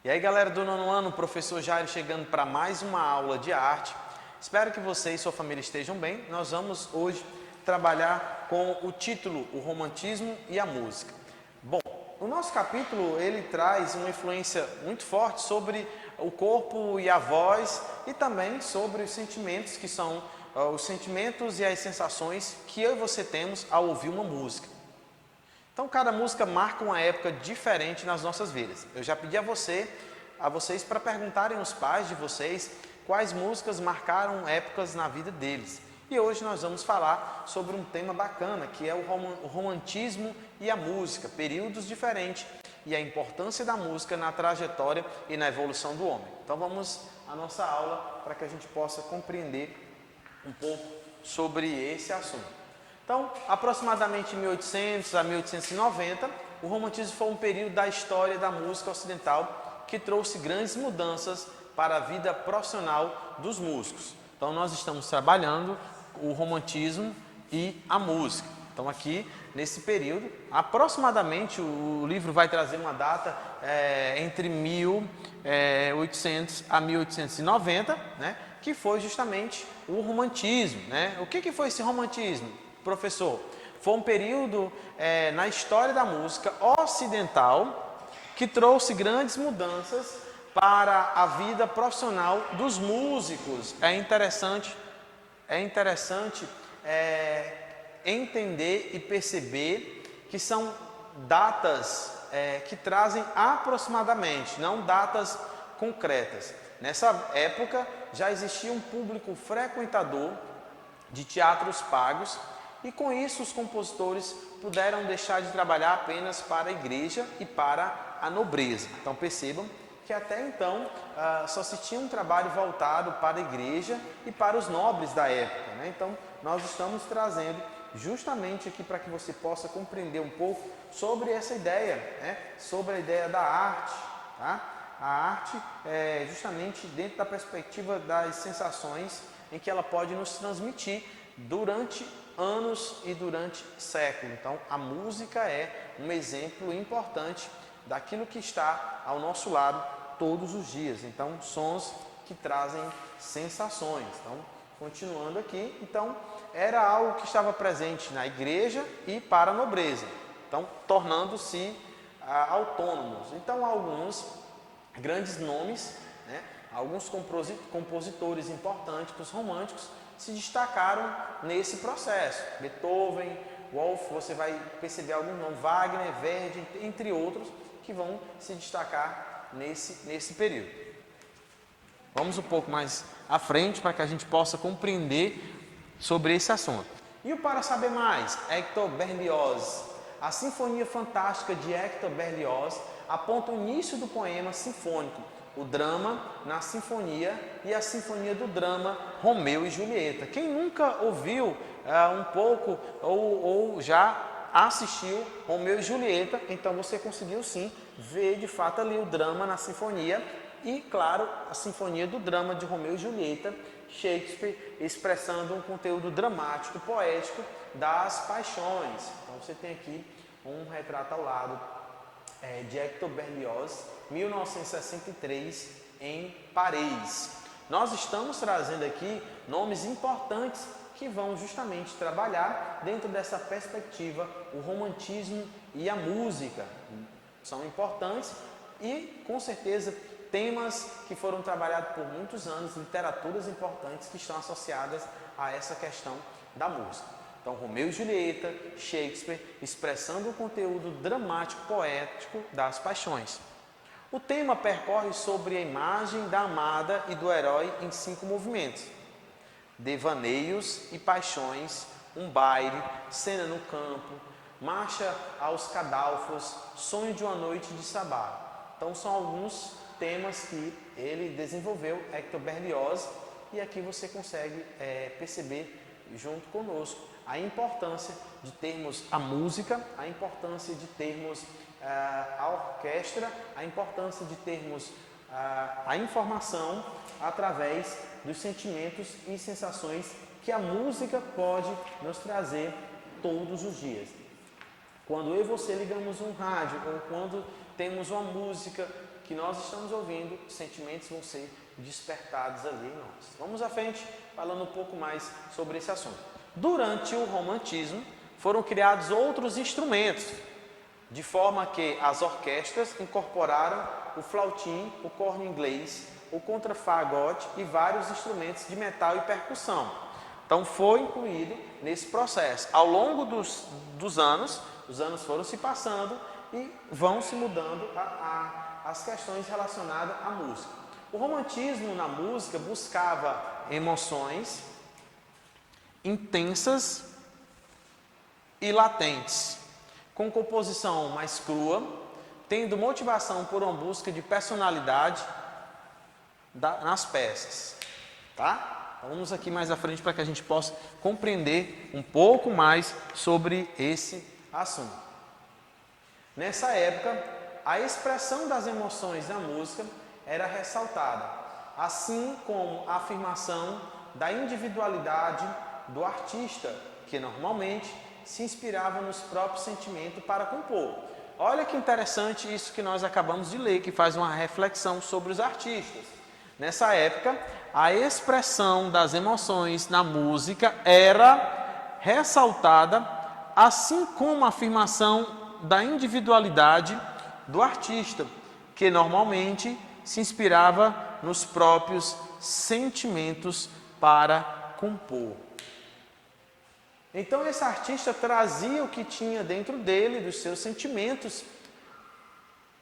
E aí, galera do nono ano, o professor Jairo chegando para mais uma aula de arte. Espero que você e sua família estejam bem. Nós vamos hoje trabalhar com o título O Romantismo e a Música. Bom, o nosso capítulo ele traz uma influência muito forte sobre o corpo e a voz e também sobre os sentimentos que são os sentimentos e as sensações que eu e você temos ao ouvir uma música. Então, cada música marca uma época diferente nas nossas vidas. Eu já pedi a vocês para perguntarem aos pais de vocês quais músicas marcaram épocas na vida deles. E hoje nós vamos falar sobre um tema bacana, que é o romantismo e a música, períodos diferentes e a importância da música na trajetória e na evolução do homem. Então, vamos à nossa aula para que a gente possa compreender um pouco sobre esse assunto. Então, aproximadamente em 1800 a 1890, o romantismo foi um período da história da música ocidental que trouxe grandes mudanças para a vida profissional dos músicos. Então, nós estamos trabalhando o romantismo e a música. Então, aqui, nesse período, aproximadamente, o livro vai trazer uma data entre 1800 a 1890, né, que foi justamente o romantismo. Né? O que foi esse romantismo? Professor, foi um período na história da música ocidental que trouxe grandes mudanças para a vida profissional dos músicos. É interessante entender e perceber que são datas que trazem aproximadamente, não datas concretas. Nessa época já existia um público frequentador de teatros pagos e com isso os compositores puderam deixar de trabalhar apenas para a igreja e para a nobreza. Então percebam que até então só se tinha um trabalho voltado para a igreja e para os nobres da época. Né? Então nós estamos trazendo justamente aqui para que você possa compreender um pouco sobre essa ideia, né? Sobre a ideia da arte. Tá? A arte é justamente dentro da perspectiva das sensações em que ela pode nos transmitir durante anos e durante séculos. Então, a música é um exemplo importante daquilo que está ao nosso lado todos os dias. Então, sons que trazem sensações. Então, continuando aqui, então, era algo que estava presente na igreja e para a nobreza. Então, tornando-se autônomos. Então, alguns grandes nomes, né? Alguns compositores importantes, os românticos, se destacaram nesse processo. Beethoven, Wolf, você vai perceber algum nome, Wagner, Verdi, entre outros, que vão se destacar nesse período. Vamos um pouco mais à frente para que a gente possa compreender sobre esse assunto. E o Para Saber Mais, Hector Berlioz. A Sinfonia Fantástica de Hector Berlioz aponta o início do poema sinfônico, o drama na sinfonia e a sinfonia do drama Romeu e Julieta. Quem nunca ouviu um pouco ou já assistiu Romeu e Julieta, então você conseguiu sim ver de fato ali o drama na sinfonia e, claro, a sinfonia do drama de Romeu e Julieta, Shakespeare expressando um conteúdo dramático, poético das paixões. Então você tem aqui um retrato ao lado de Hector Berlioz, 1963, em Paris. Nós estamos trazendo aqui nomes importantes que vão justamente trabalhar dentro dessa perspectiva o romantismo e a música. São importantes e, com certeza, temas que foram trabalhados por muitos anos, literaturas importantes que estão associadas a essa questão da música. Então, Romeu e Julieta, Shakespeare, expressando o conteúdo dramático, poético das paixões. O tema percorre sobre a imagem da amada e do herói em 5 movimentos. Devaneios e paixões, um baile, cena no campo, marcha aos cadalfos, sonho de uma noite de sabá. Então, são alguns temas que ele desenvolveu, Hector Berlioz, e aqui você consegue perceber junto conosco a importância de termos a música, a importância de termos a orquestra, a importância de termos a informação através dos sentimentos e sensações que a música pode nos trazer todos os dias. Quando eu e você ligamos um rádio ou quando temos uma música que nós estamos ouvindo, sentimentos vão ser despertados ali em nós. Vamos à frente, falando um pouco mais sobre esse assunto. Durante o romantismo, foram criados outros instrumentos, de forma que as orquestras incorporaram o flautim, o corno inglês, o contrafagote e vários instrumentos de metal e percussão. Então foi incluído nesse processo. Ao longo dos anos, os anos foram se passando e vão se mudando as questões relacionadas à música. O romantismo na música buscava emoções intensas e latentes, com composição mais crua, tendo motivação por uma busca de personalidade nas peças, tá? Então, vamos aqui mais à frente para que a gente possa compreender um pouco mais sobre esse assunto. Nessa época, a expressão das emoções na música era ressaltada, assim como a afirmação da individualidade do artista, que normalmente se inspirava nos próprios sentimentos para compor. Olha que interessante isso que nós acabamos de ler, que faz uma reflexão sobre os artistas. Nessa época, a expressão das emoções na música era ressaltada, assim como a afirmação da individualidade do artista, que normalmente se inspirava nos próprios sentimentos para compor. Então esse artista trazia o que tinha dentro dele, dos seus sentimentos,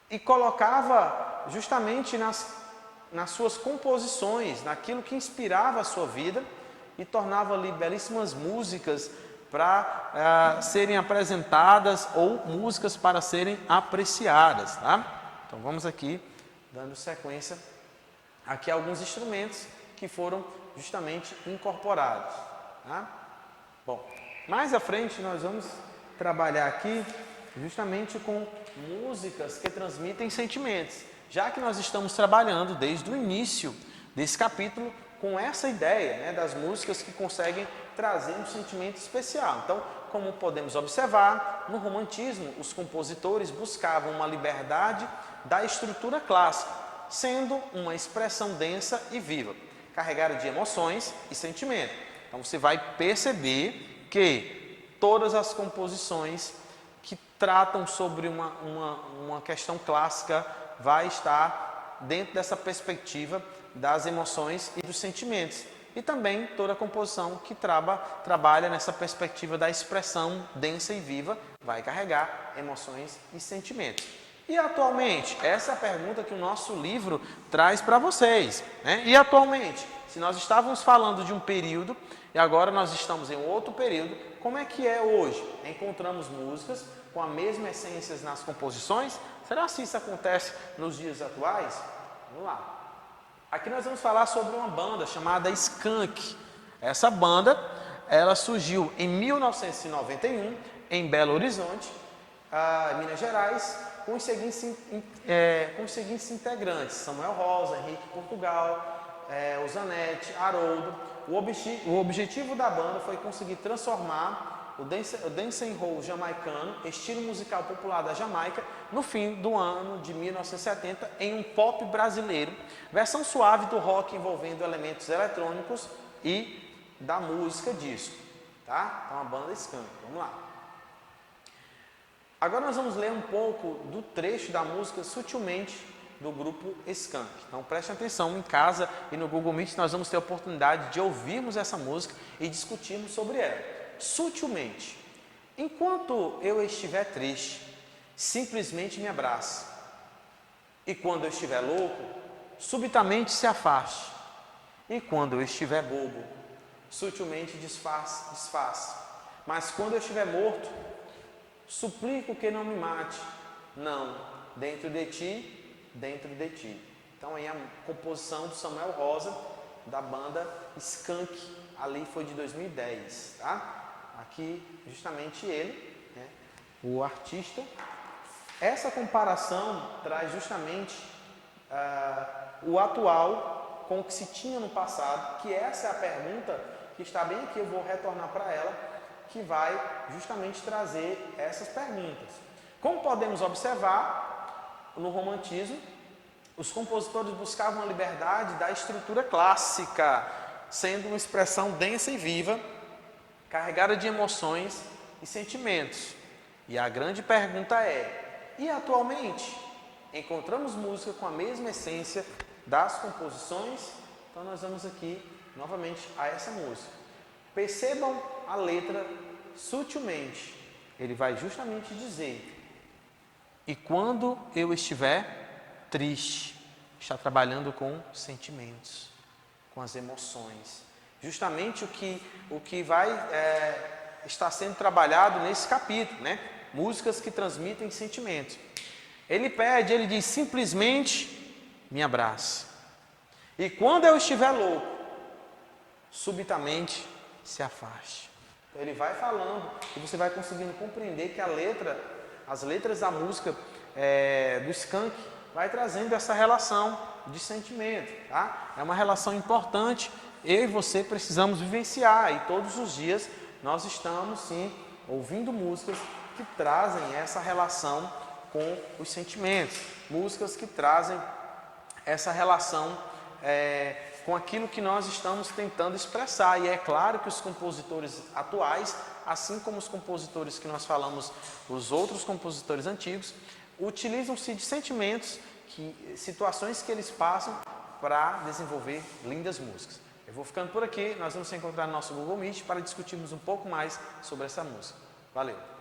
e colocava justamente nas suas composições, naquilo que inspirava a sua vida, e tornava ali belíssimas músicas para serem apresentadas ou músicas para serem apreciadas, tá? Então vamos aqui, dando sequência, aqui alguns instrumentos que foram justamente incorporados, tá? Bom, mais à frente nós vamos trabalhar aqui justamente com músicas que transmitem sentimentos, já que nós estamos trabalhando desde o início desse capítulo com essa ideia, né, das músicas que conseguem trazer um sentimento especial. Então, como podemos observar, no romantismo os compositores buscavam uma liberdade da estrutura clássica, sendo uma expressão densa e viva, carregada de emoções e sentimentos. Então você vai perceber que todas as composições que tratam sobre uma questão clássica vai estar dentro dessa perspectiva das emoções e dos sentimentos. E também toda a composição que trabalha nessa perspectiva da expressão densa e viva vai carregar emoções e sentimentos. E atualmente? Essa é a pergunta que o nosso livro traz para vocês, né? E atualmente, se nós estávamos falando de um período e agora nós estamos em outro período, como é que é hoje? Encontramos músicas com a mesma essência nas composições? Será que isso acontece nos dias atuais? Vamos lá. Aqui nós vamos falar sobre uma banda chamada Skank. Essa banda, ela surgiu em 1991 em Belo Horizonte, Minas Gerais, com os seguintes integrantes: Samuel Rosa, Henrique Portugal, Osanete, Haroldo. O objetivo da banda foi conseguir transformar o dancehall jamaicano, estilo musical popular da Jamaica, no fim do ano de 1970, em um pop brasileiro, versão suave do rock envolvendo elementos eletrônicos e da música disco, tá? Então a banda Skank, vamos lá. Agora nós vamos ler um pouco do trecho da música Sutilmente, do grupo Skank. Então preste atenção, em casa e no Google Meet nós vamos ter a oportunidade de ouvirmos essa música e discutirmos sobre ela. Sutilmente. Enquanto eu estiver triste, simplesmente me abrace. E quando eu estiver louco, subitamente se afaste. E quando eu estiver bobo, sutilmente desfaça. Mas quando eu estiver morto, suplico que não me mate. Não, dentro de ti. Então aí a composição do Samuel Rosa, da banda Skank, ali foi de 2010, tá? Aqui justamente ele, né, o artista. Essa comparação traz justamente o atual com o que se tinha no passado, que essa é a pergunta que está bem aqui, eu vou retornar para ela, que vai justamente trazer essas perguntas. Como podemos observar, no romantismo, Os compositores buscavam a liberdade da estrutura clássica, sendo uma expressão densa e viva, carregada de emoções e sentimentos. E a grande pergunta é: e atualmente? Encontramos música com a mesma essência das composições? Então nós vamos aqui novamente a essa música. Percebam a letra sutilmente. Ele vai justamente dizer: e quando eu estiver triste, está trabalhando com sentimentos, com as emoções. Justamente o que vai estar sendo trabalhado nesse capítulo, né? Músicas que transmitem sentimentos. Ele diz simplesmente: me abrace. E quando eu estiver louco, subitamente se afaste. Então ele vai falando e você vai conseguindo compreender que as letras da música do Skank vai trazendo essa relação de sentimento, tá? É uma relação importante, eu e você precisamos vivenciar, e todos os dias nós estamos sim ouvindo músicas que trazem essa relação com os sentimentos, músicas que trazem essa relação com aquilo que nós estamos tentando expressar. E é claro que os compositores atuais, assim como os compositores que nós falamos, os outros compositores antigos, utilizam-se de sentimentos, situações que eles passam para desenvolver lindas músicas. Eu vou ficando por aqui, nós vamos se encontrar no nosso Google Meet para discutirmos um pouco mais sobre essa música. Valeu!